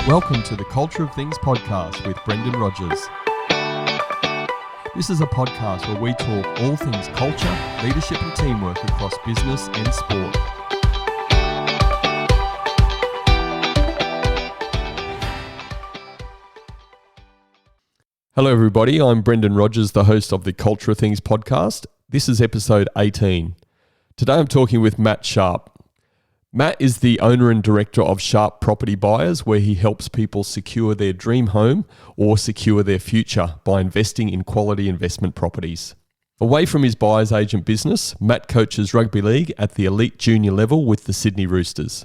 Welcome to the Culture of Things podcast with Brendan Rogers. This is a podcast where we talk all things culture, leadership and teamwork across business and sport. Hello everybody, I'm Brendan Rogers, the host of the Culture of Things podcast. This is episode 18. Today I'm talking with Matt Sharp. Matt is the owner and director of Sharp Property Buyers, where he helps people secure their dream home or secure their future by investing in quality investment properties. Away from his buyer's agent business, Matt coaches rugby league at the elite junior level with the Sydney Roosters.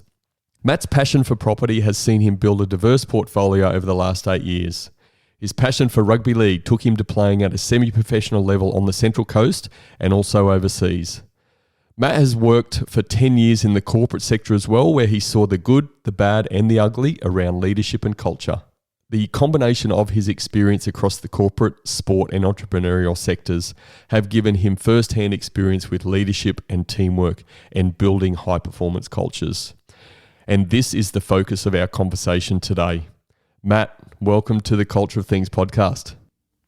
Matt's passion for property has seen him build a diverse portfolio over the last 8 years. His passion for rugby league took him to playing at a semi-professional level on the Central Coast and also overseas. Matt has worked for 10 years in the corporate sector as well, where he saw the good, the bad and the ugly around leadership and culture. The combination of his experience across the corporate, sport and entrepreneurial sectors have given him first-hand experience with leadership and teamwork and building high-performance cultures. And this is the focus of our conversation today. Matt, welcome to the Culture of Things podcast.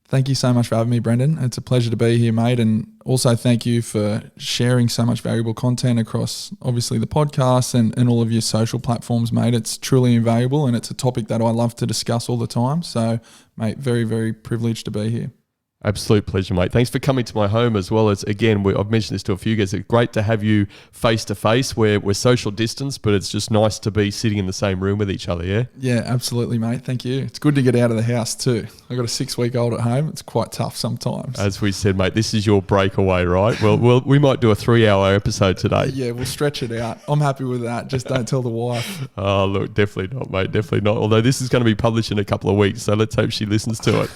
Thank you so much for having me, Brendan. It's a pleasure to be here, mate. And also thank you for sharing so much valuable content across, obviously, the podcast and all of your social platforms, mate. It's truly invaluable and it's a topic that I love to discuss all the time. So, mate, very, very privileged to be here. Absolute pleasure, mate. Thanks for coming to my home as well. As again, I've mentioned this to a few guys. It's great to have you face to face. We're social distance, but it's just nice to be sitting in the same room with each other. Yeah. Yeah, absolutely, mate. Thank you. It's good to get out of the house too. I've got a 6-week-old at home. It's quite tough sometimes. As we said, mate, this is your breakaway, right? Well, we might do a 3-hour episode today. Yeah, we'll stretch it out. I'm happy with that. Just don't tell the wife. Oh, look, definitely not, mate. Definitely not. Although this is going to be published in a couple of weeks, so let's hope she listens to it.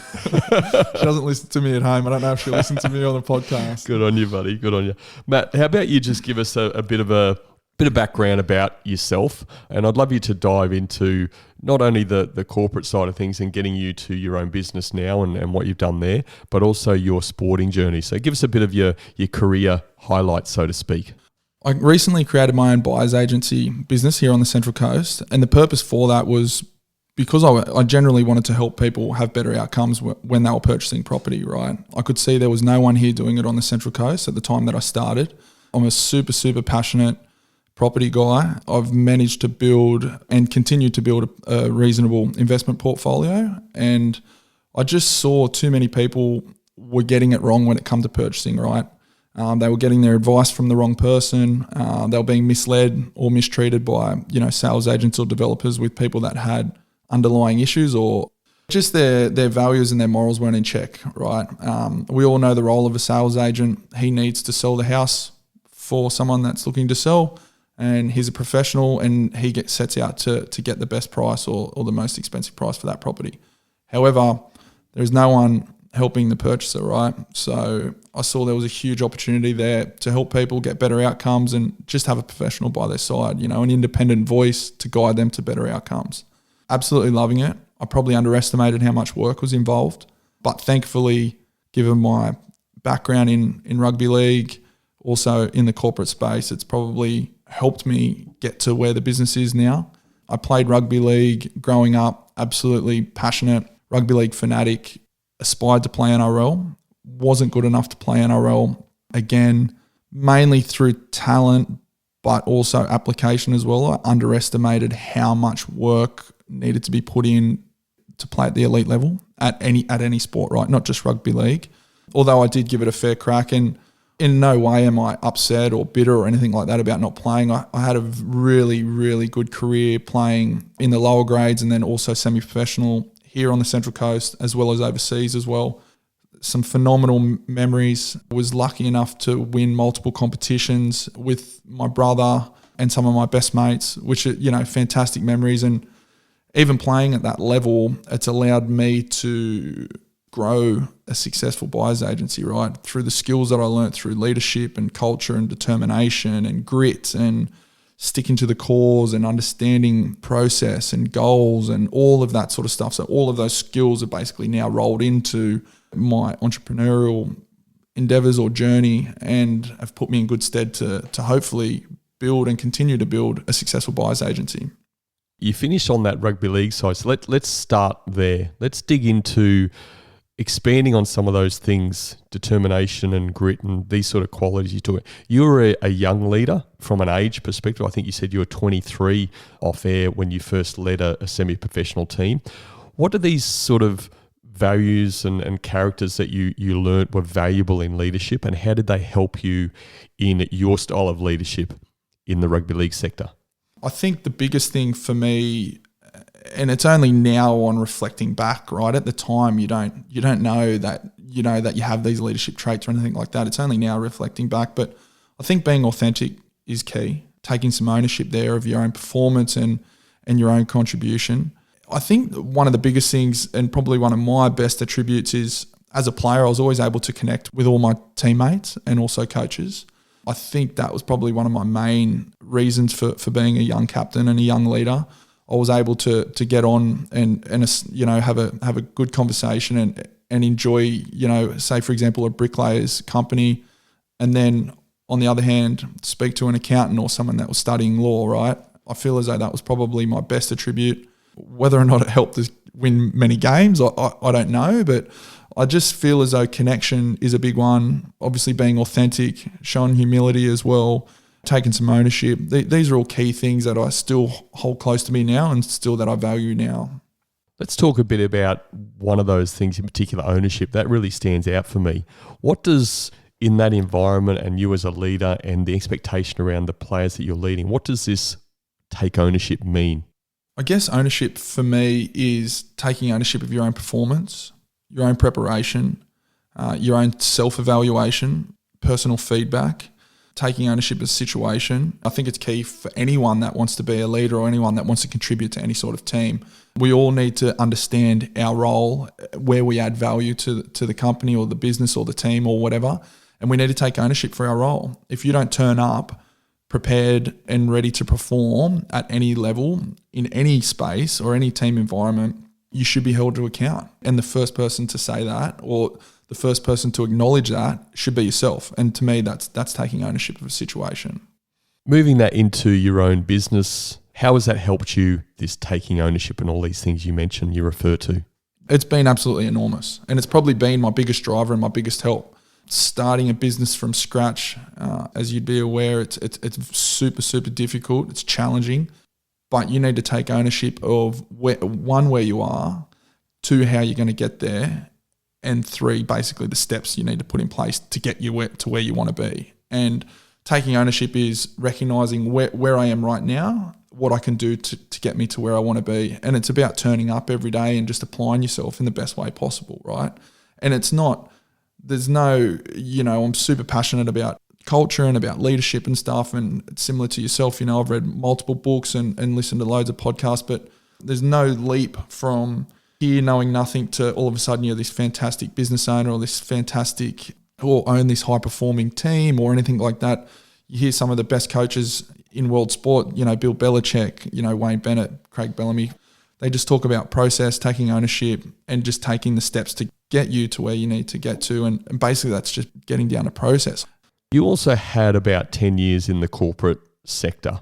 She doesn't listen to me at home. I don't know if she'll listen to me on the podcast. Good on you, buddy. Good on you. Matt, how about you just give us a bit of background about yourself, and I'd love you to dive into not only the corporate side of things and getting you to your own business now and what you've done there, but also your sporting journey. So give us a bit of your career highlights, so to speak. I recently created my own buyer's agency business here on the Central Coast, and the purpose for that was because I generally wanted to help people have better outcomes when they were purchasing property, right? I could see there was no one here doing it on the Central Coast at the time that I started. I'm a super, super passionate property guy. I've managed to build and continue to build a reasonable investment portfolio, and I just saw too many people were getting it wrong when it come to purchasing, right? They were getting their advice from the wrong person. They were being misled or mistreated by, sales agents or developers with people that had underlying issues, or just their values and their morals weren't in check, right? We all know the role of a sales agent. He needs to sell the house for someone that's looking to sell, and he's a professional and he sets out to get the best price or the most expensive price for that property. However, there's no one helping the purchaser, right? So I saw there was a huge opportunity there to help people get better outcomes and just have a professional by their side, an independent voice to guide them to better outcomes. Absolutely loving it. I probably underestimated how much work was involved, but thankfully, given my background in rugby league, also in the corporate space, it's probably helped me get to where the business is now. I played rugby league growing up, absolutely passionate, rugby league fanatic, aspired to play NRL, wasn't good enough to play NRL, again, mainly through talent, but also application as well. I underestimated how much work needed to be put in to play at the elite level at any sport, right? Not just rugby league. Although I did give it a fair crack, and in no way am I upset or bitter or anything like that about not playing. I had a really, really good career playing in the lower grades and then also semi-professional here on the Central Coast as well as overseas as well. Some phenomenal memories. I was lucky enough to win multiple competitions with my brother and some of my best mates, which are, fantastic memories. And even playing at that level, it's allowed me to grow a successful buyer's agency, right? Through the skills that I learned through leadership and culture and determination and grit and sticking to the cause and understanding process and goals and all of that sort of stuff. So all of those skills are basically now rolled into my entrepreneurial endeavors or journey and have put me in good stead to hopefully build and continue to build a successful buyers agency. You finished on that rugby league side, so let's start there. Let's dig into expanding on some of those things, determination and grit and these sort of qualities you talk. You were a young leader from an age perspective. I think you said you were 23 off air when you first led a semi-professional team. What are these sort of values and characters that you learnt were valuable in leadership, and how did they help you in your style of leadership in the rugby league sector? I think the biggest thing for me, and it's only now on reflecting back, right? At the time, you don't know that you have these leadership traits or anything like that. It's only now reflecting back. But I think being authentic is key. Taking some ownership there of your own performance and your own contribution. I think one of the biggest things, and probably one of my best attributes, is as a player, I was always able to connect with all my teammates and also coaches. I think that was probably one of my main reasons for being a young captain and a young leader. I was able to get on and have a good conversation and enjoy, say for example, a bricklayer's company, and then on the other hand, speak to an accountant or someone that was studying law, right? I feel as though that was probably my best attribute. Whether or not it helped us win many games, I don't know, but I just feel as though connection is a big one. Obviously being authentic, showing humility as well, taking some ownership. These are all key things that I still hold close to me now and still that I value now. Let's talk a bit about one of those things in particular, ownership. That really stands out for me. What does, in that environment and you as a leader and the expectation around the players that you're leading, what does this take ownership mean? I guess ownership for me is taking ownership of your own performance, your own preparation, your own self-evaluation, personal feedback, taking ownership of the situation. I think it's key for anyone that wants to be a leader or anyone that wants to contribute to any sort of team. We all need to understand our role, where we add value to the company or the business or the team or whatever, and we need to take ownership for our role. If you don't turn up prepared and ready to perform at any level, in any space or any team environment, you should be held to account. And the first person to say that, or the first person to acknowledge that, should be yourself. And to me, that's taking ownership of a situation. Moving that into your own business, how has that helped you, this taking ownership and all these things you mentioned, you refer to? It's been absolutely enormous. And it's probably been my biggest driver and my biggest help. Starting a business from scratch, as you'd be aware, it's super, super difficult. It's challenging. But you need to take ownership of where you are, 2, how you're going to get there, and 3, basically the steps you need to put in place to get you to where you want to be. And taking ownership is recognizing where I am right now, what I can do to get me to where I want to be. And it's about turning up every day and just applying yourself in the best way possible, right? And I'm super passionate about culture and about leadership and stuff, and it's similar to yourself, I've read multiple books and listened to loads of podcasts, but there's no leap from here knowing nothing to all of a sudden you're this fantastic business owner or this fantastic, or own this high performing team or anything like that. You hear some of the best coaches in world sport, Bill Belichick, Wayne Bennett, Craig Bellamy. They just talk about process, taking ownership and just taking the steps to get you to where you need to get to. And basically that's just getting down to process. You also had about 10 years in the corporate sector.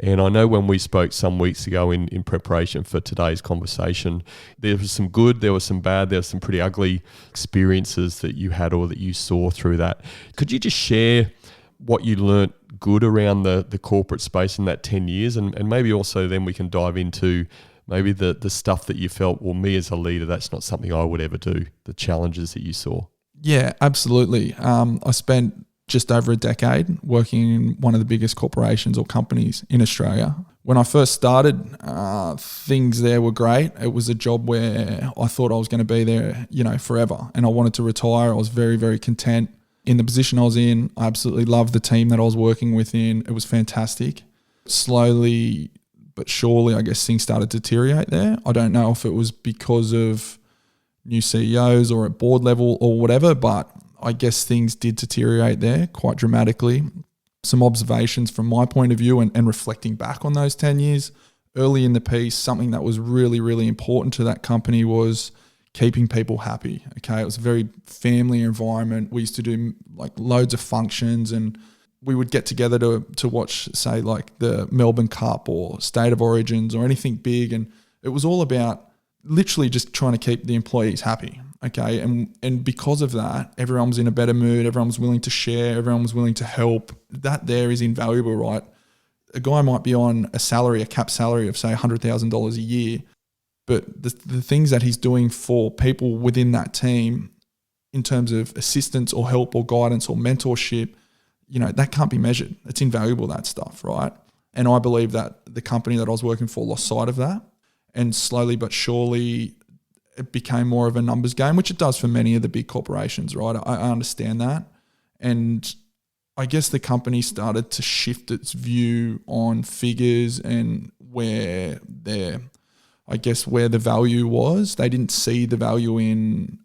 And I know when we spoke some weeks ago in preparation for today's conversation, there was some good, there was some bad, there were some pretty ugly experiences that you had or that you saw through that. Could you just share what you learnt good around the corporate space in that 10 years? And maybe also then we can dive into maybe the stuff that you felt, well, me as a leader, that's not something I would ever do, the challenges that you saw. Yeah, absolutely. I spent just over a decade working in one of the biggest corporations or companies in Australia. When I first started, things there were great. It was a job where I thought I was going to be there, forever. And I wanted to retire. I was very, very content in the position I was in. I absolutely loved the team that I was working within. It was fantastic. Slowly but surely, I guess things started to deteriorate there. I don't know if it was because of new CEOs or at board level or whatever, but I guess things did deteriorate there quite dramatically. Some observations from my point of view and reflecting back on those 10 years. Early in the piece, something that was really, really important to that company was keeping people happy. Okay, it was a very family environment. We used to do like loads of functions and we would get together to watch, say, like the Melbourne Cup or State of Origins or anything big. And it was all about literally just trying to keep the employees happy. Okay. And because of that, everyone was in a better mood. Everyone was willing to share. Everyone was willing to help. That there is invaluable, right? A guy might be on a cap salary of say $100,000 a year, but the things that he's doing for people within that team in terms of assistance or help or guidance or mentorship, that can't be measured. It's invaluable, that stuff, right? And I believe that the company that I was working for lost sight of that. And slowly but surely, it became more of a numbers game, which it does for many of the big corporations, right? I understand that. And I guess the company started to shift its view on figures and where the value was. They didn't see the value in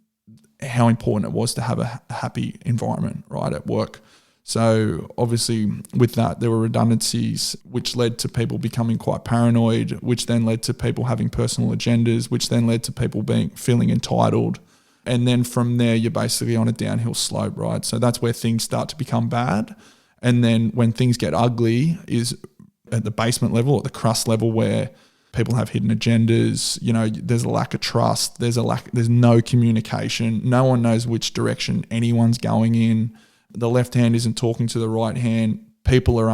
how important it was to have a happy environment, right, at work. So obviously with that, there were redundancies, which led to people becoming quite paranoid, which then led to people having personal agendas, which then led to people feeling entitled. And then from there, you're basically on a downhill slope, right? So that's where things start to become bad. And then when things get ugly is at the basement level, at the crust level, where people have hidden agendas, there's a lack of trust, there's no communication, no one knows which direction anyone's going in. The left hand isn't talking to the right hand. People are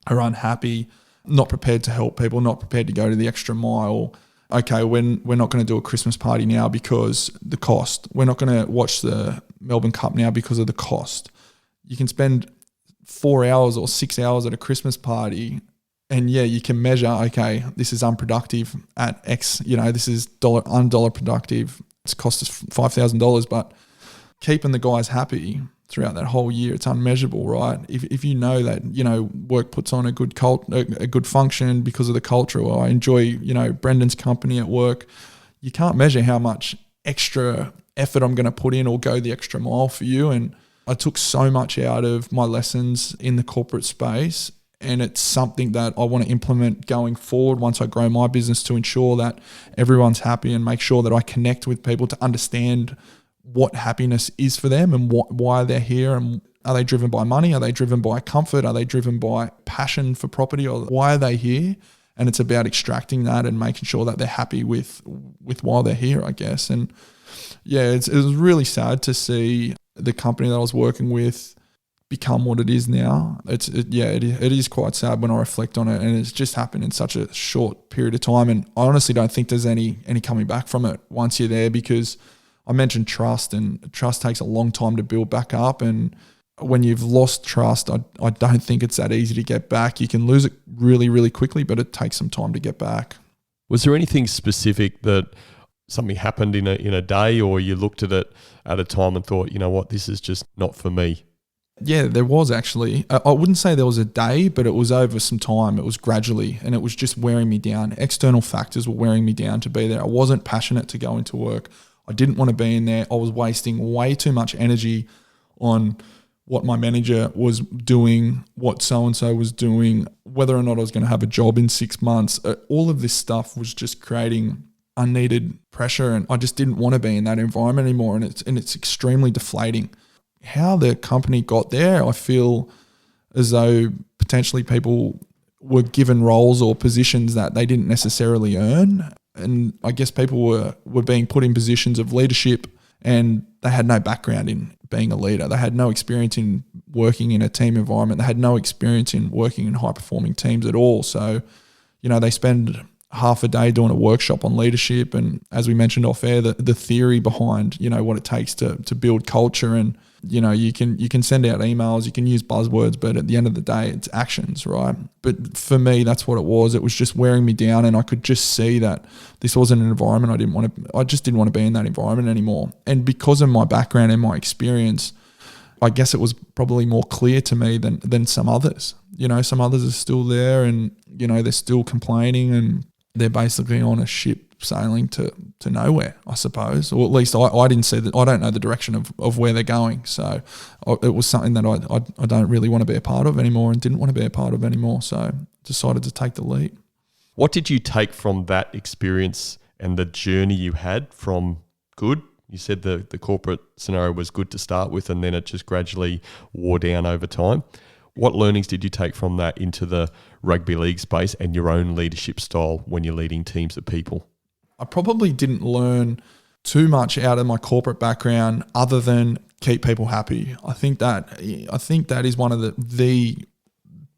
unhappy, not prepared to help people, not prepared to go to the extra mile. Okay, we're not going to do a Christmas party now because the cost. We're not going to watch the Melbourne Cup now because of the cost. You can spend 4 hours or 6 hours at a Christmas party and you can measure, okay, this is unproductive at X, this is $dollar productive. It's cost us $5,000, but keeping the guys happy throughout that whole year, it's unmeasurable, right? If you know that, work puts on a good function because of the culture, or I enjoy, Brendan's company at work, you can't measure how much extra effort I'm going to put in or go the extra mile for you. And I took so much out of my lessons in the corporate space, and it's something that I want to implement going forward once I grow my business, to ensure that everyone's happy and make sure that I connect with people to understand what happiness is for them and why they're here. And are they driven by money? Are they driven by comfort? Are they driven by passion for property? Or why are they here? And it's about extracting that and making sure that they're happy with while they're here, I guess. And it was really sad to see the company that I was working with become what it is now. It is quite sad when I reflect on it, and it's just happened in such a short period of time. And I honestly don't think there's any coming back from it once you're there, because I mentioned trust, and trust takes a long time to build back up. And when you've lost trust, I don't think it's that easy to get back. You can lose it really, really quickly, but it takes some time to get back. Was there anything specific that something happened in a day, or you looked at it at a time and thought, you know what, this is just not for me? Yeah, there was actually. I wouldn't say there was a day, but it was over some time. It was gradually, and it was just wearing me down. External factors were wearing me down to be there. I wasn't passionate to go into work. I didn't want to be in there. I was wasting way too much energy on what my manager was doing, what so-and-so was doing, whether or not I was going to have a job in 6 months. All of this stuff was just creating unneeded pressure, and I just didn't want to be in that environment anymore. And it's extremely deflating. How the company got there, I feel as though potentially people were given roles or positions that they didn't necessarily earn. And I guess people were being put in positions of leadership, and they had no background in being a leader. They had no experience in working in a team environment. They had no experience in working in high-performing teams at all. So, they spend half a day doing a workshop on leadership, and as we mentioned off air, the theory behind, what it takes to build culture. And you can send out emails, you can use buzzwords, but at the end of the day, it's actions, right? But for me, that's what it was. It was just wearing me down, and I could just see that this wasn't an environment I just didn't want to be in that environment anymore. And because of my background and my experience, I guess it was probably more clear to me than some others. Some others are still there, and they're still complaining, and they're basically on a ship sailing to nowhere, I suppose. Or at least I didn't see that. I don't know the direction of where they're going. So it was something that I don't really want to be a part of anymore, and didn't want to be a part of anymore. So decided to take the leap. What did you take from that experience and the journey you had from good You said the corporate scenario was good to start with, and then it just gradually wore down over time. What learnings did you take from that into the rugby league space and your own leadership style when you're leading teams of people? I probably didn't learn too much out of my corporate background other than keep people happy. I think that is one of the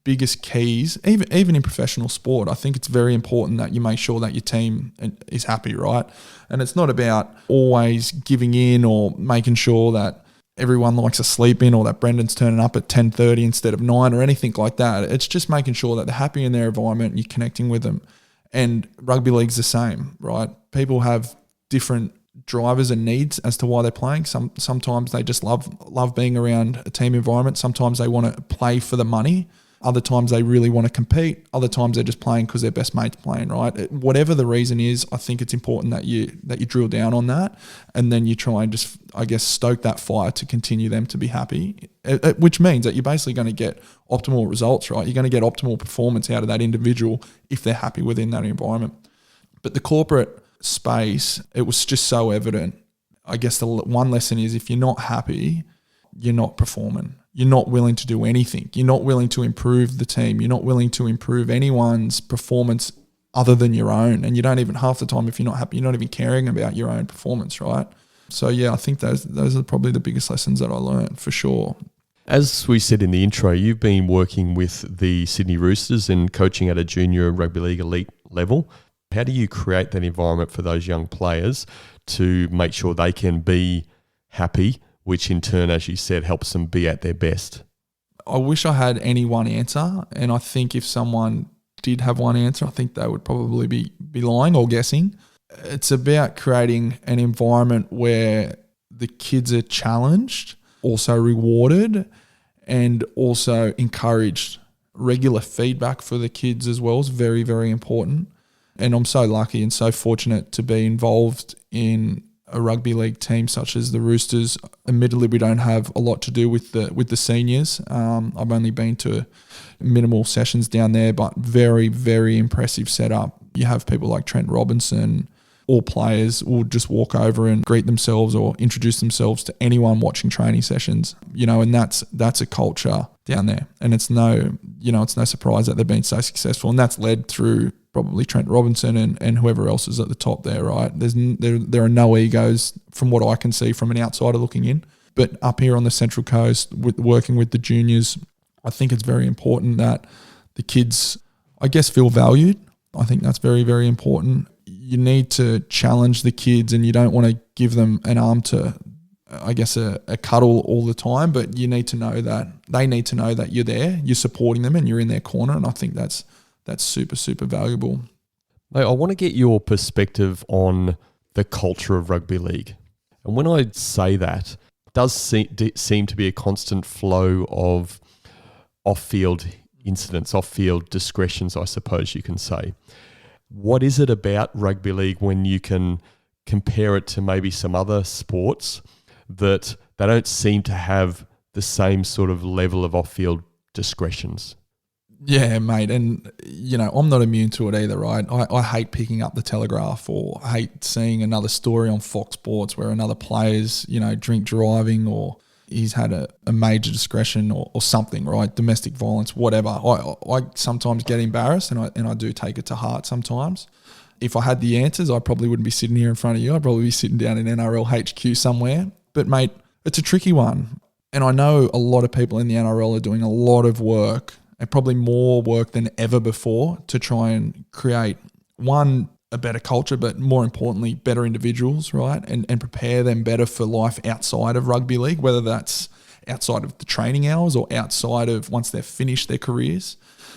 biggest keys, even in professional sport. I think it's very important that you make sure that your team is happy, right? And it's not about always giving in or making sure that everyone likes to sleep in or that Brendan's turning up at 10:30 instead of 9 or anything like that. It's just making sure that they're happy in their environment and you're connecting with them. And rugby league's the same, right? People have different drivers and needs as to why they're playing. Sometimes they just love being around a team environment. Sometimes they want to play for the money. Other times they really want to compete. Other times they're just playing because their best mate's playing, right? Whatever the reason is, I think it's important that you drill down on that, and then you try and just, I guess, stoke that fire to continue them to be happy, which means that you're basically going to get optimal results, right? You're going to get optimal performance out of that individual if they're happy within that environment. But the corporate space, it was just so evident. I guess the one lesson is if you're not happy, you're not performing. You're not willing to do anything. You're not willing to improve the team. You're not willing to improve anyone's performance other than your own. And you don't even, half the time, if you're not happy, you're not even caring about your own performance, right? So yeah, I think those are probably the biggest lessons that I learned for sure. As we said in the intro, you've been working with the Sydney Roosters and coaching at a junior rugby league elite level. How do you create that environment for those young players to make sure they can be happy, which in turn, as you said, helps them be at their best? I wish I had any one answer, and I think if someone did have one answer, I think they would probably be lying or guessing. It's about creating an environment where the kids are challenged, also rewarded, and also encouraged. Regular feedback for the kids as well is very, very important. And I'm so lucky and so fortunate to be involved in a rugby league team such as the Roosters. Admittedly, we don't have a lot to do with the seniors. I've only been to minimal sessions down there, but very, very impressive setup. You have people like Trent Robinson. All players will just walk over and greet themselves or introduce themselves to anyone watching training sessions, and that's a culture down there. And it's no surprise that they've been so successful. And that's led through probably Trent Robinson and whoever else is at the top there, right? There are no egos from what I can see from an outsider looking in. But up here on the Central Coast, working with the juniors, I think it's very important that the kids, I guess, feel valued. I think that's very, very important. You need to challenge the kids, and you don't want to give them an arm to, I guess, a cuddle all the time, but you need to know that they need to know that you're there, you're supporting them, and you're in their corner. And I think that's super, super valuable. Mate, I want to get your perspective on the culture of rugby league. And when I say that, it does seem to be a constant flow of off-field incidents, off-field discretions, I suppose you can say. What is it about rugby league when you can compare it to maybe some other sports that they don't seem to have the same sort of level of off-field discretions? Yeah, mate. And, I'm not immune to it either, right? I hate picking up the Telegraph, or I hate seeing another story on Fox Sports where another player's, drink driving, or he's had a major discretion or something, right? Domestic violence, whatever. I sometimes get embarrassed, and I do take it to heart sometimes. If I had the answers, I probably wouldn't be sitting here in front of you. I'd probably be sitting down in NRL HQ somewhere. But, mate, it's a tricky one. And I know a lot of people in the NRL are doing a lot of work, and probably more work than ever before, to try and create, one, a better culture, but more importantly, better individuals, right? And prepare them better for life outside of rugby league, whether that's outside of the training hours or outside of once they've finished their careers.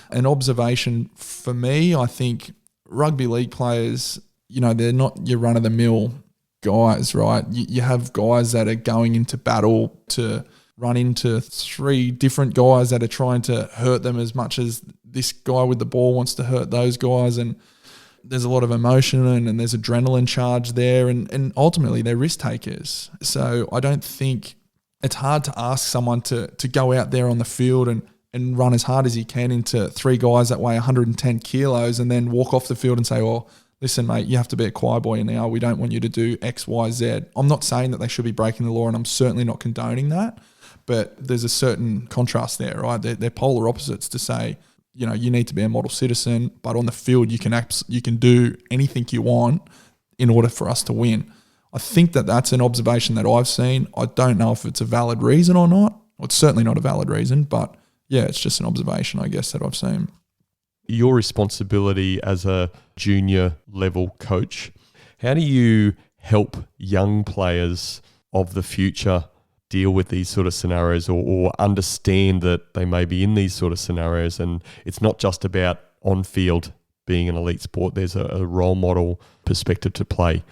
An observation for me, I think rugby league players, they're not your run-of-the-mill guys, right? You have guys that are going into battle to run into 3 different guys that are trying to hurt them as much as this guy with the ball wants to hurt those guys. And there's a lot of emotion and there's adrenaline charge there. And ultimately, they're risk takers. So I don't think it's hard to ask someone to go out there on the field and run as hard as he can into 3 guys that weigh 110 kilos and then walk off the field and say, oh, listen, mate, you have to be a choir boy now. We don't want you to do X, Y, Z. I'm not saying that they should be breaking the law, and I'm certainly not condoning that. But there's a certain contrast there, right? They're polar opposites to say, you know, you need to be a model citizen, but on the field you can do anything you want in order for us to win. I think that that's an observation that I've seen. I don't know if it's a valid reason or not. Well, it's certainly not a valid reason, but yeah, it's just an observation, I guess, that I've seen. Your responsibility as a junior level coach, how do you help young players of the future deal with these sort of scenarios or understand that they may be in these sort of scenarios, and it's not just about on-field being an elite sport, there's a role model perspective to play?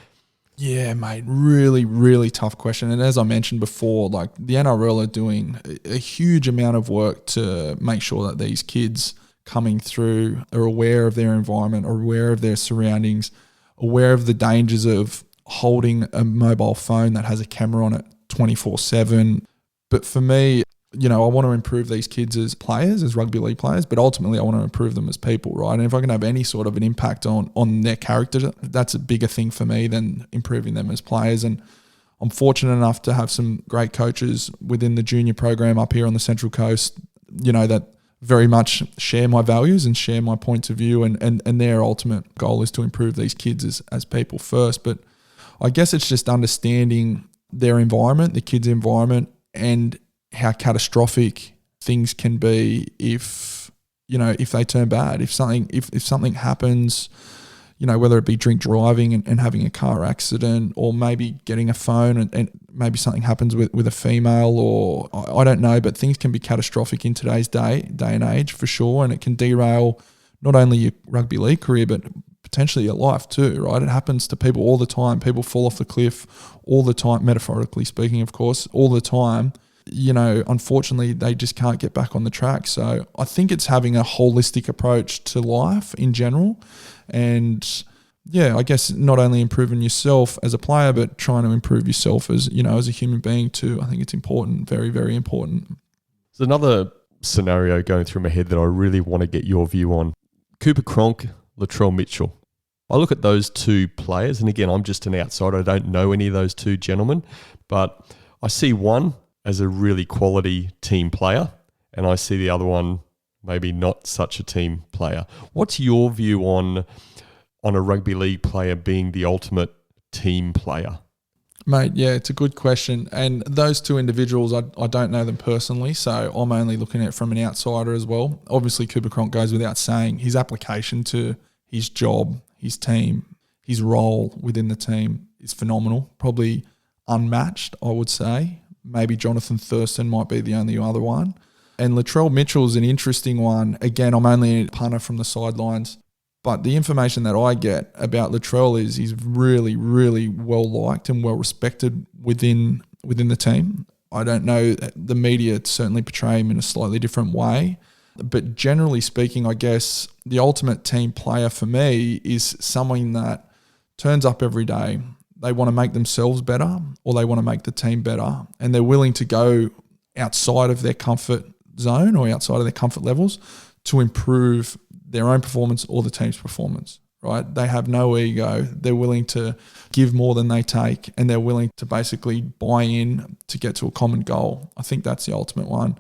Yeah, mate, really, really tough question. And as I mentioned before, like the NRL are doing a huge amount of work to make sure that these kids coming through are aware of their environment, are aware of their surroundings, aware of the dangers of holding a mobile phone that has a camera on it 24/7. But for me, you know, I want to improve these kids as players, as rugby league players, but ultimately I want to improve them as people, right? And if I can have any sort of an impact on their character, that's a bigger thing for me than improving them as players. And I'm fortunate enough to have some great coaches within the junior program up here on the Central Coast, you know, that very much share my values and share my points of view, and their ultimate goal is to improve these kids as people first. But I guess it's just understanding their environment, the kids' environment, and how catastrophic things can be if they turn bad. If something happens, you know, whether it be drink driving and having a car accident, or maybe getting a phone and maybe something happens with a female, or I don't know, but things can be catastrophic in today's day and age for sure, and it can derail not only your rugby league career but potentially your life too, right? It happens to people all the time. People fall off the cliff all the time, metaphorically speaking, of course, all the time. You know, unfortunately, they just can't get back on the track. So I think it's having a holistic approach to life in general. And yeah, I guess not only improving yourself as a player, but trying to improve yourself as, you know, as a human being too. I think it's important, very, very important. There's another scenario going through my head that I really want to get your view on. Cooper Cronk, Latrell Mitchell. I look at those two players, and again, I'm just an outsider. I don't know any of those two gentlemen, but I see one as a really quality team player, and I see the other one maybe not such a team player. What's your view on a rugby league player being the ultimate team player? Mate, yeah, it's a good question. And those two individuals, I don't know them personally, so I'm only looking at it from an outsider as well. Obviously, Cooper Cronk goes without saying. His application to his job, his team, his role within the team is phenomenal. Probably unmatched, I would say. Maybe Jonathan Thurston might be the only other one. And Latrell Mitchell's an interesting one. Again, I'm only a punter from the sidelines. But the information that I get about Latrell is he's really, really well liked and well respected within the team. I don't know, the media certainly portray him in a slightly different way. But generally speaking, I guess the ultimate team player for me is someone that turns up every day. They want to make themselves better, or they want to make the team better, and they're willing to go outside of their comfort zone or outside of their comfort levels to improve their own performance or the team's performance, right? They have no ego. They're willing to give more than they take, and they're willing to basically buy in to get to a common goal. I think that's the ultimate one.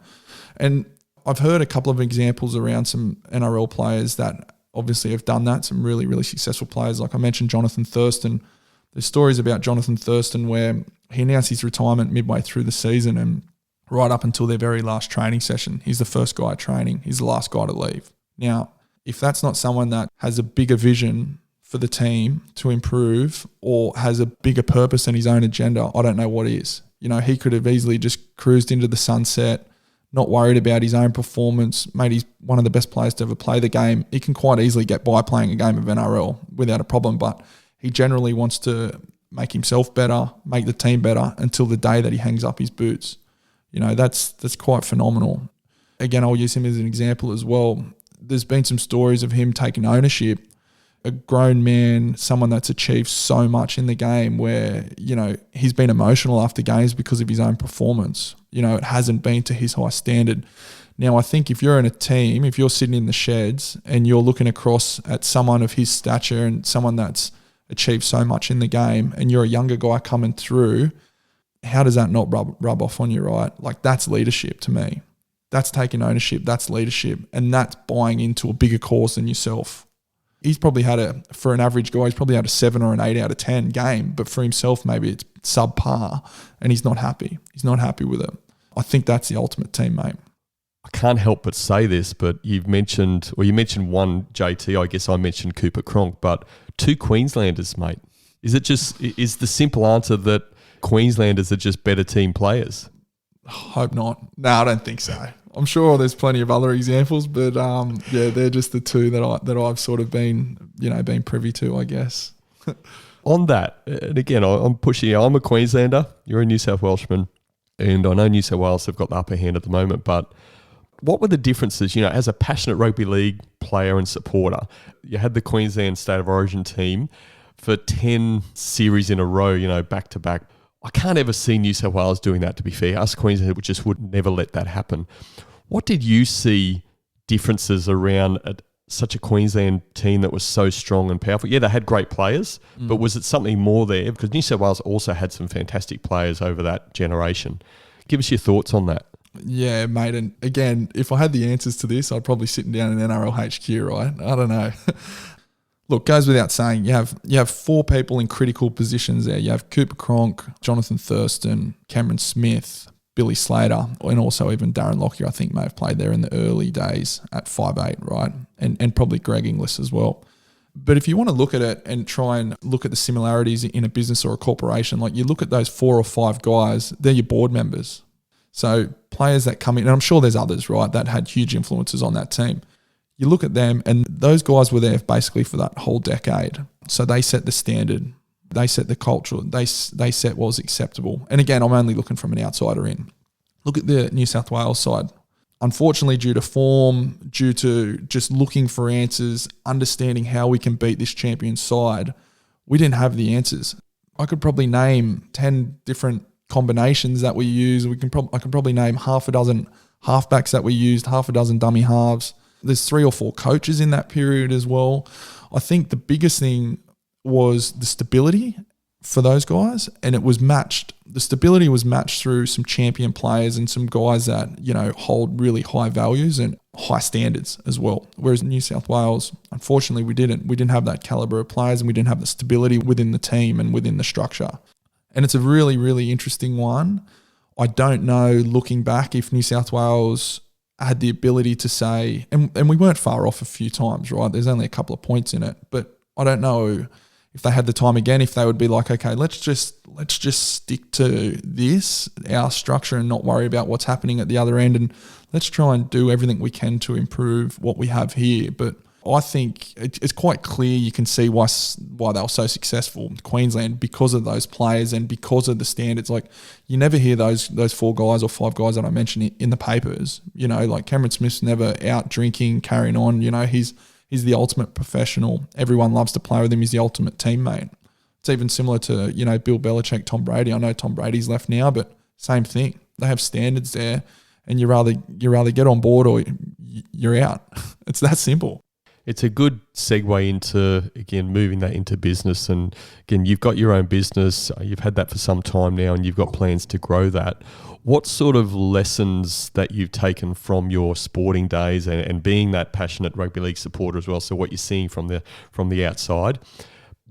And I've heard a couple of examples around some NRL players that obviously have done that, some really, really successful players. Like I mentioned, Jonathan Thurston. There's stories about Jonathan Thurston where he announced his retirement midway through the season, and right up until their very last training session, he's the first guy training. He's the last guy to leave. Now, if that's not someone that has a bigger vision for the team to improve or has a bigger purpose than his own agenda, I don't know what is. You know, he could have easily just cruised into the sunset, not worried about his own performance. Mate, he's one of the best players to ever play the game. He can quite easily get by playing a game of NRL without a problem, but he generally wants to make himself better, make the team better until the day that he hangs up his boots. You know, that's quite phenomenal. Again, I'll use him as an example as well. There's been some stories of him taking ownership, a grown man, someone that's achieved so much in the game where, he's been emotional after games because of his own performance. It hasn't been to his high standard. Now, I think if you're in a team, if you're sitting in the sheds and you're looking across at someone of his stature and someone that's achieved so much in the game and you're a younger guy coming through, how does that not rub off on you, right? Like, that's leadership to me. That's taking ownership. That's leadership. And that's buying into a bigger cause than yourself. He's probably for an average guy, he's probably had a 7 or an 8 out of 10 game, but for himself, maybe it's subpar and he's not happy. He's not happy with it. I think that's the ultimate team, mate. I can't help but say this, but you mentioned one JT, I guess I mentioned Cooper Cronk, but 2 Queenslanders, mate. Is the simple answer that Queenslanders are just better team players? Hope not. No, I don't think so. I'm sure there's plenty of other examples, but they're just the 2 that I've sort of been privy to, I guess. On that, and again, I'm pushing you. I'm a Queenslander. You're a New South Welshman, and I know New South Wales have got the upper hand at the moment, but what were the differences, as a passionate rugby league player and supporter? You had the Queensland State of Origin team for 10 series in a row, back to back. I can't ever see New South Wales doing that, to be fair. Us Queensland just would never let that happen. What did you see differences around such a Queensland team that was so strong and powerful? Yeah, they had great players, but was it something more there? Because New South Wales also had some fantastic players over that generation. Give us your thoughts on that. Yeah, mate. And again, if I had the answers to this, I'd probably sitting down in NRL HQ, right? I don't know. Look, goes without saying, you have 4 people in critical positions there. You have Cooper Cronk, Jonathan Thurston, Cameron Smith, Billy Slater, and also even Darren Lockyer, I think, may have played there in the early days at 5'8", right? And probably Greg Inglis as well. But if you want to look at it and try and look at the similarities in a business or a corporation, like you look at those 4 or 5 guys, they're your board members. So players that come in, and I'm sure there's others, right, that had huge influences on that team. You look at them, and those guys were there basically for that whole decade. So they set the standard. They set the culture. They set what was acceptable. And again, I'm only looking from an outsider in. Look at the New South Wales side. Unfortunately, due to form, due to just looking for answers, understanding how we can beat this champion side, we didn't have the answers. I could probably name 10 different combinations that we use. I can probably name half a dozen halfbacks that we used, half a dozen dummy halves. There's 3 or 4 coaches in that period as well. I think the biggest thing was the stability for those guys, and it was matched. The stability was matched through some champion players and some guys that, hold really high values and high standards as well. Whereas New South Wales, unfortunately, we didn't have that caliber of players, and we didn't have the stability within the team and within the structure. And it's a really, really interesting one. I don't know, looking back, if New South Wales had the ability to say, and we weren't far off a few times, right? There's only a couple of points in it, but I don't know if they had the time again, if they would be like, okay, let's just stick to this, our structure, and not worry about what's happening at the other end, and let's try and do everything we can to improve what we have here. But I think it's quite clear, you can see why they were so successful in Queensland, because of those players and because of the standards. Like, you never hear those 4 guys or 5 guys that I mentioned in the papers. Like Cameron Smith's never out drinking, carrying on. He's the ultimate professional. Everyone loves to play with him. He's the ultimate teammate. It's even similar to, Bill Belichick, Tom Brady. I know Tom Brady's left now, but same thing. They have standards there, and you rather get on board or you're out. It's that simple. It's a good segue into, again, moving that into business. And again, you've got your own business. You've had that for some time now, and you've got plans to grow that. What sort of lessons that you've taken from your sporting days and being that passionate rugby league supporter as well, so what you're seeing from the outside,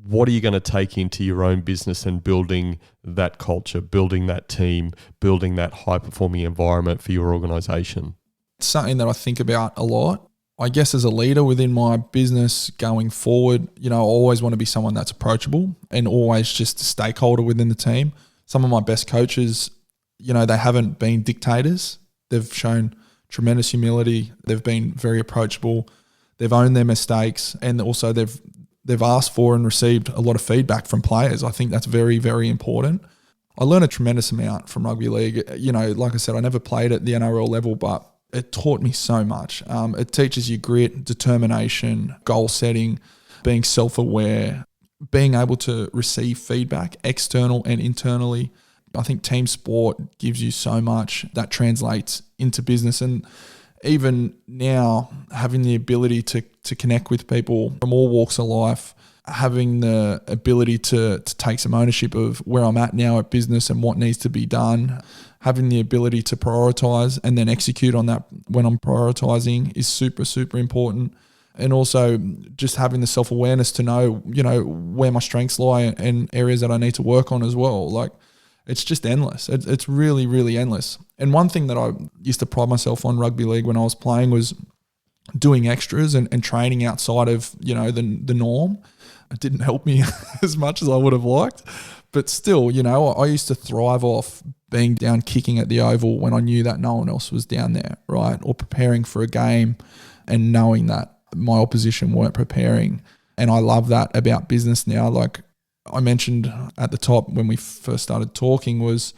what are you going to take into your own business and building that culture, building that team, building that high-performing environment for your organisation? It's something that I think about a lot. I guess as a leader within my business going forward, I always want to be someone that's approachable and always just a stakeholder within the team. Some of my best coaches, they haven't been dictators. They've shown tremendous humility. They've been very approachable. They've owned their mistakes, and also they've asked for and received a lot of feedback from players. I think that's very, very important. I learned a tremendous amount from rugby league. Like I said, I never played at the NRL level, but it taught me so much. It teaches you grit, determination, goal setting, being self-aware, being able to receive feedback, external and internally. I think team sport gives you so much that translates into business. And even now, having the ability to connect with people from all walks of life, having the ability to take some ownership of where I'm at now at business and what needs to be done, having the ability to prioritize and then execute on that when I'm prioritizing is super, super important. And also just having the self-awareness to know, where my strengths lie and areas that I need to work on as well. Like, it's just endless. It's really, really endless. And one thing that I used to pride myself on rugby league when I was playing was doing extras and training outside of, the norm. It didn't help me as much as I would have liked. But still, I used to thrive off being down kicking at the Oval when I knew that no one else was down there, right? Or preparing for a game and knowing that my opposition weren't preparing. And I love that about business now. Like I mentioned at the top when we first started talking, was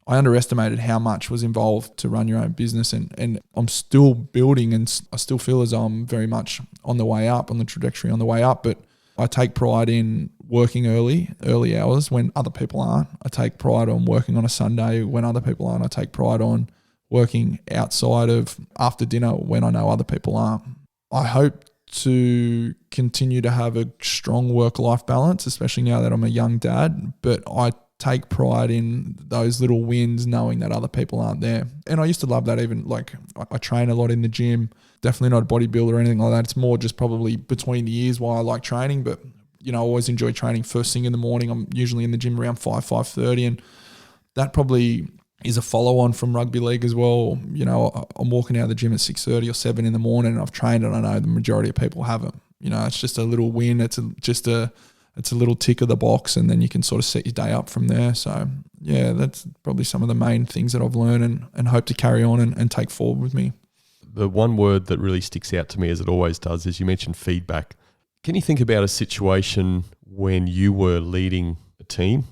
I underestimated how much was involved to run your own business, and I'm still building, and I still feel as though I'm very much on the way up, on the trajectory on the way up. But I take pride in working early hours when other people aren't. I take pride on working on a Sunday when other people aren't. I take pride on working outside of after dinner when I know other people aren't. I hope to continue to have a strong work-life balance, especially now that I'm a young dad, but I take pride in those little wins, knowing that other people aren't there. And I used to love that. Even like I train a lot in the gym, definitely not a bodybuilder or anything like that. It's more just probably between the years why I like training, but I always enjoy training first thing in the morning. I'm usually in the gym around 5:30, and that probably is a follow-on from rugby league as well. I'm walking out of the gym at 6:30 or 7 in the morning, and I've trained, and I know the majority of people haven't. It's just a little win. It's a little tick of the box, and then you can sort of set your day up from there. So yeah, that's probably some of the main things that I've learned and hope to carry on and take forward with me. The one word that really sticks out to me, as it always does, is you mentioned feedback. Can you think about a situation when you were leading a team,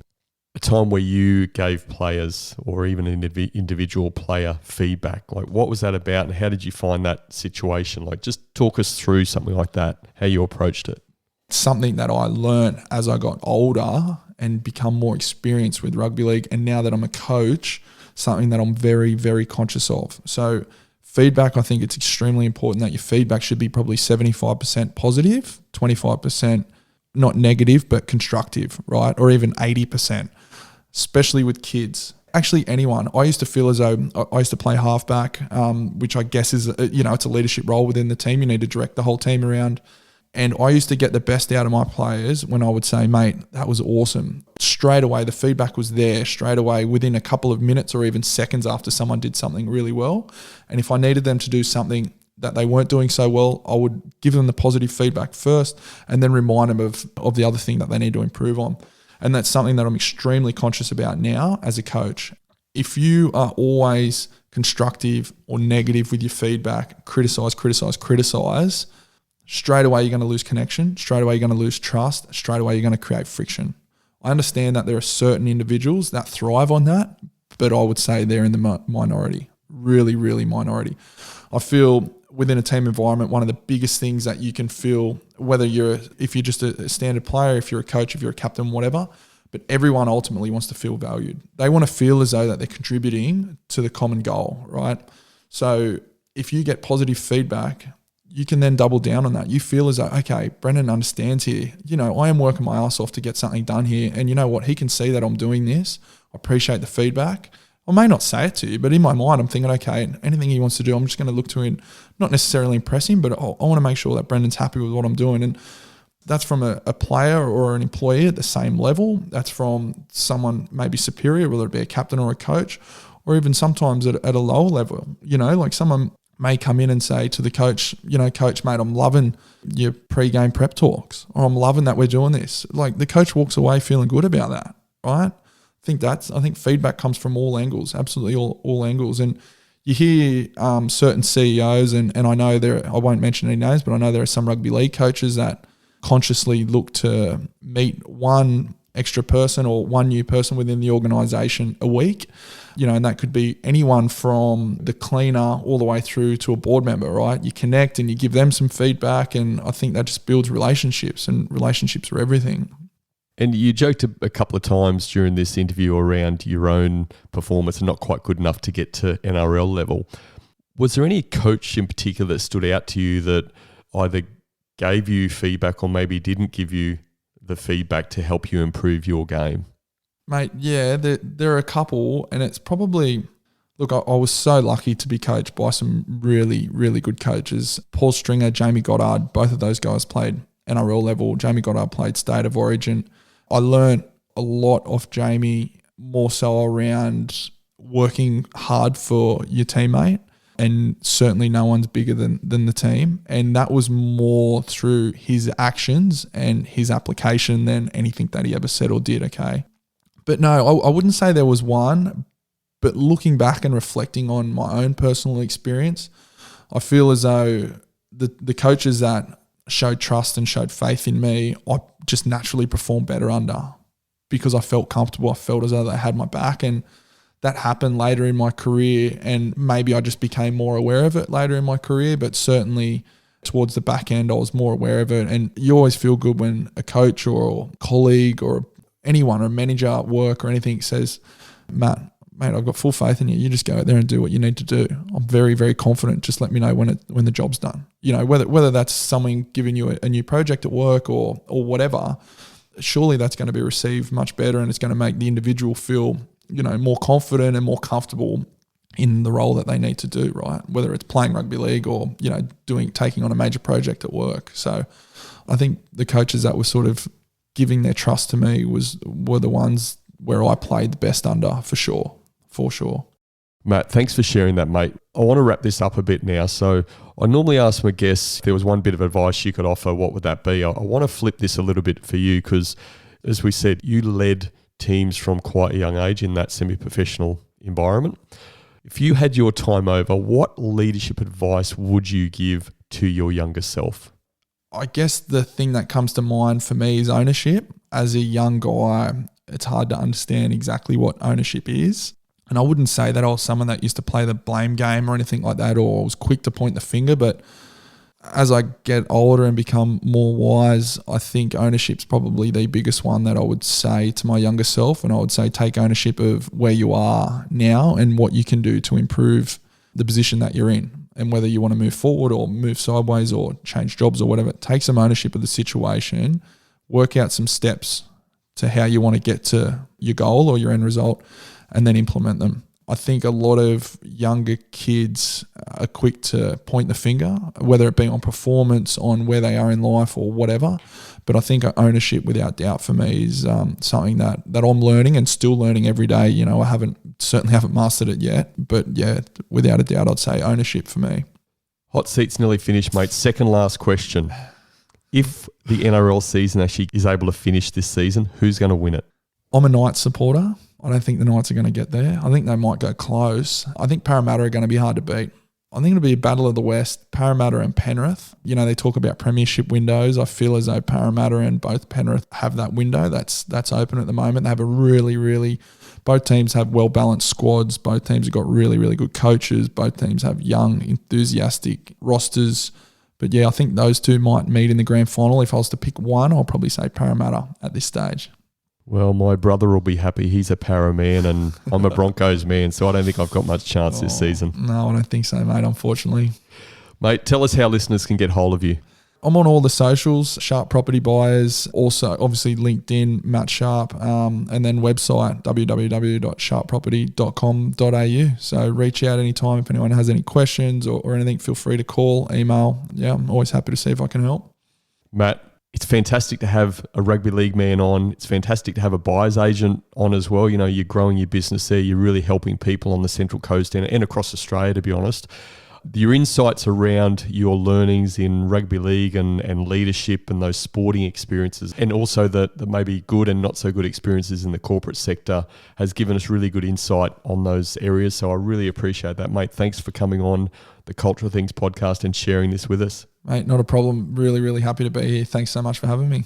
a time where you gave players or even an individual player feedback? Like, what was that about, and how did you find that situation? Like, just talk us through something like that, how you approached it. Something that I learned as I got older and become more experienced with rugby league, and now that I'm a coach, something that I'm very, very conscious of. So feedback, I think it's extremely important that your feedback should be probably 75% positive, 25% not negative but constructive, right? Or even 80%, especially with kids. Actually, anyone. I used to feel as though I used to play halfback, which I guess is, it's a leadership role within the team. You need to direct the whole team around. And I used to get the best out of my players when I would say, mate, that was awesome. Straight away, the feedback was there straight away within a couple of minutes or even seconds after someone did something really well. And if I needed them to do something that they weren't doing so well, I would give them the positive feedback first and then remind them of the other thing that they need to improve on. And that's something that I'm extremely conscious about now as a coach. If you are always constructive or negative with your feedback, criticize, straight away you're going to lose connection, straight away you're going to lose trust, straight away you're going to create friction. I understand that there are certain individuals that thrive on that, but I would say they're in the minority, really, really minority. I feel within a team environment, one of the biggest things that you can feel, if you're just a standard player, if you're a coach, if you're a captain, whatever, but everyone ultimately wants to feel valued. They want to feel as though that they're contributing to the common goal, right? So if you get positive feedback, you can then double down on that. You feel as though, okay, Brendan understands here. I am working my ass off to get something done here. And you know what? He can see that I'm doing this. I appreciate the feedback. I may not say it to you, but in my mind, I'm thinking, okay, anything he wants to do, I'm just going to look to him, not necessarily impress him, but I want to make sure that Brendan's happy with what I'm doing. And that's from a player or an employee at the same level. That's from someone maybe superior, whether it be a captain or a coach, or even sometimes at a lower level. Like someone may come in and say to the coach, coach, mate, I'm loving your pre-game prep talks, or I'm loving that we're doing this. Like the coach walks away feeling good about that, right? I think feedback comes from all angles, absolutely all angles. And you hear certain CEOs, and I know I won't mention any names, but I know there are some rugby league coaches that consciously look to meet one extra person or one new person within the organisation a week. And that could be anyone from the cleaner all the way through to a board member, right? You connect and you give them some feedback, and I think that just builds relationships, and relationships are everything. And you joked a couple of times during this interview around your own performance and not quite good enough to get to NRL level. Was there any coach in particular that stood out to you that either gave you feedback or maybe didn't give you the feedback to help you improve your game? Mate, yeah, there are a couple, and it's probably, look, I was so lucky to be coached by some really, really good coaches. Paul Stringer, Jamie Goddard, both of those guys played NRL level. Jamie Goddard played State of Origin. I learned a lot off Jamie, more so around working hard for your teammate, and certainly no one's bigger than the team. And that was more through his actions and his application than anything that he ever said or did, okay? But no, I wouldn't say there was one, but looking back and reflecting on my own personal experience, I feel as though the coaches that showed trust and showed faith in me, I just naturally performed better under, because I felt comfortable. I felt as though they had my back, and that happened later in my career, and maybe I just became more aware of it later in my career, but certainly towards the back end, I was more aware of it. And you always feel good when a coach or a colleague or anyone or a manager at work or anything says, mate, I've got full faith in you. You just go out there and do what you need to do. I'm very, very confident. Just let me know when the job's done. Whether that's someone giving you a new project at work or whatever, surely that's going to be received much better, and it's going to make the individual feel, more confident and more comfortable in the role that they need to do, right? Whether it's playing rugby league or, taking on a major project at work. So I think the coaches that were sort of giving their trust to me were the ones where I played the best under, for sure. Matt, thanks for sharing that, mate. I want to wrap this up a bit now. So I normally ask my guests if there was one bit of advice you could offer, what would that be? I want to flip this a little bit for you because, as we said, you led teams from quite a young age in that semi-professional environment. If you had your time over, what leadership advice would you give to your younger self? I guess the thing that comes to mind for me is ownership. As a young guy, it's hard to understand exactly what ownership is. And I wouldn't say that I was someone that used to play the blame game or anything like that, or I was quick to point the finger. But as I get older and become more wise, I think ownership's probably the biggest one that I would say to my younger self. And I would say take ownership of where you are now and what you can do to improve the position that you're in. And whether you want to move forward or move sideways or change jobs or whatever, take some ownership of the situation, work out some steps to how you want to get to your goal or your end result, and then implement them. I think a lot of younger kids are quick to point the finger, whether it be on performance, on where they are in life or whatever. But I think ownership, without doubt, for me is something that I'm learning and still learning every day. I certainly haven't mastered it yet, but yeah, without a doubt, I'd say ownership for me. Hot seat's nearly finished, mate. Second last question. If the NRL season actually is able to finish this season, who's going to win it? I'm a Knights supporter. I don't think the Knights are going to get there. I think they might go close. I think Parramatta are going to be hard to beat. I think it'll be a battle of the West, Parramatta and Penrith. They talk about premiership windows. I feel as though Parramatta and both Penrith have that window. That's open at the moment. They have both teams have well-balanced squads. Both teams have got really, really good coaches. Both teams have young, enthusiastic rosters. But yeah, I think those two might meet in the grand final. If I was to pick one, I'll probably say Parramatta at this stage. Well, my brother will be happy. He's a Para man and I'm a Broncos man, so I don't think I've got much chance this season. No, I don't think so, mate, unfortunately. Mate, tell us how listeners can get hold of you. I'm on all the socials, Sharp Property Buyers, also obviously LinkedIn, Matt Sharp, and then website, www.sharpproperty.com.au. So reach out anytime if anyone has any questions or anything, feel free to call, email. Yeah, I'm always happy to see if I can help. Matt, it's fantastic to have a rugby league man on. It's fantastic to have a buyer's agent on as well. You're growing your business there. You're really helping people on the Central Coast and across Australia, to be honest. Your insights around your learnings in rugby league and leadership and those sporting experiences, and also the maybe good and not so good experiences in the corporate sector, has given us really good insight on those areas. So I really appreciate that, mate. Thanks for coming on the Cultural Things podcast and sharing this with us. Mate, not a problem. Really, really happy to be here. Thanks so much for having me.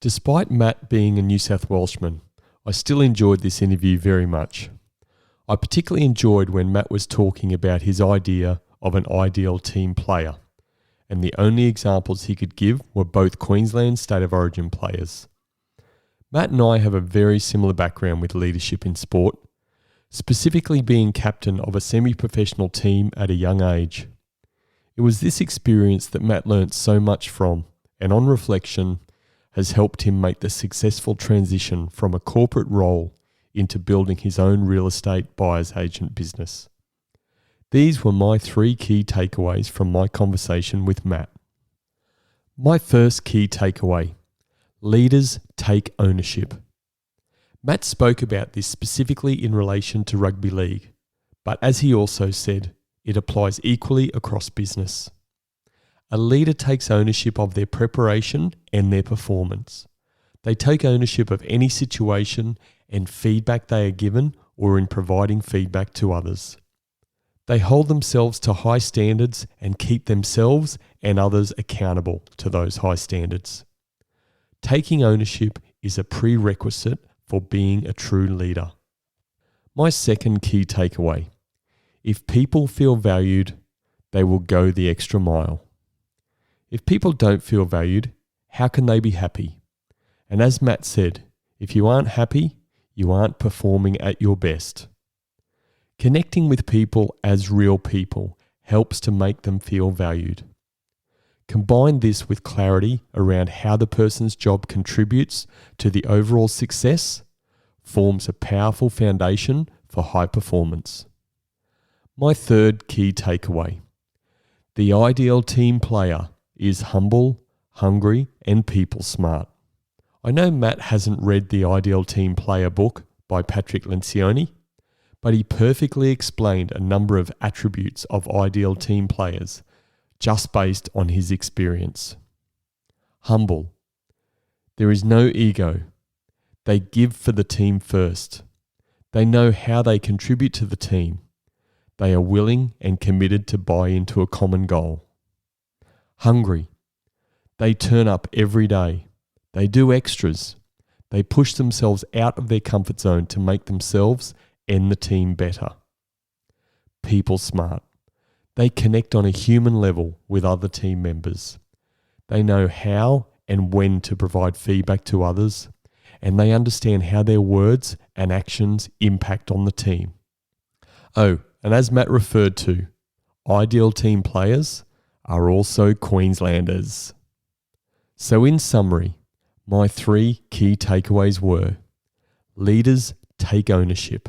Despite Matt being a New South Welshman, I still enjoyed this interview very much. I particularly enjoyed when Matt was talking about his idea of an ideal team player, and the only examples he could give were both Queensland State of Origin players. Matt and I have a very similar background with leadership in sport, specifically being captain of a semi-professional team at a young age. It was this experience that Matt learnt so much from, and on reflection, has helped him make the successful transition from a corporate role into building his own real estate buyer's agent business. These were my 3 key takeaways from my conversation with Matt. My first key takeaway: leaders take ownership. Matt spoke about this specifically in relation to rugby league, but as he also said, it applies equally across business. A leader takes ownership of their preparation and their performance. They take ownership of any situation and feedback they are given or in providing feedback to others. They hold themselves to high standards and keep themselves and others accountable to those high standards. Taking ownership is a prerequisite for being a true leader. My second key takeaway: if people feel valued, they will go the extra mile. If people don't feel valued, how can they be happy? And as Matt said, if you aren't happy, you aren't performing at your best. Connecting with people as real people helps to make them feel valued. Combine this with clarity around how the person's job contributes to the overall success, forms a powerful foundation for high performance. My third key takeaway: the ideal team player is humble, hungry, and people smart. I know Matt hasn't read the Ideal Team Player book by Patrick Lencioni, but he perfectly explained a number of attributes of ideal team players just based on his experience. Humble. There is no ego. They give for the team first. They know how they contribute to the team. They are willing and committed to buy into a common goal. Hungry. They turn up every day. They do extras. They push themselves out of their comfort zone to make themselves and the team better. People smart. They connect on a human level with other team members. They know how and when to provide feedback to others, and they understand how their words and actions impact on the team. Oh, and as Matt referred to, ideal team players are also Queenslanders. So in summary, my 3 key takeaways were: leaders take ownership.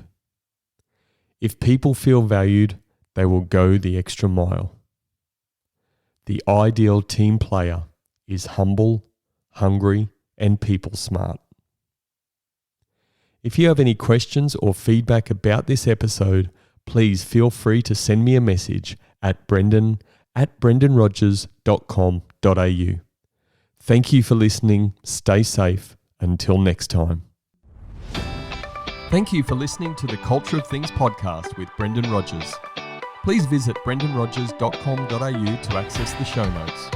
If people feel valued, they will go the extra mile. The ideal team player is humble, hungry, and people smart. If you have any questions or feedback about this episode, please feel free to send me a message at brendan@brendanrogers.com.au. Thank you for listening. Stay safe. Until next time. Thank you for listening to the Culture of Things podcast with Brendan Rogers. Please visit brendanrogers.com.au to access the show notes.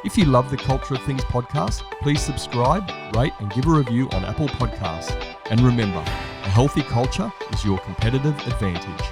If you love the Culture of Things podcast, please subscribe, rate and give a review on Apple Podcasts. And remember, a healthy culture is your competitive advantage.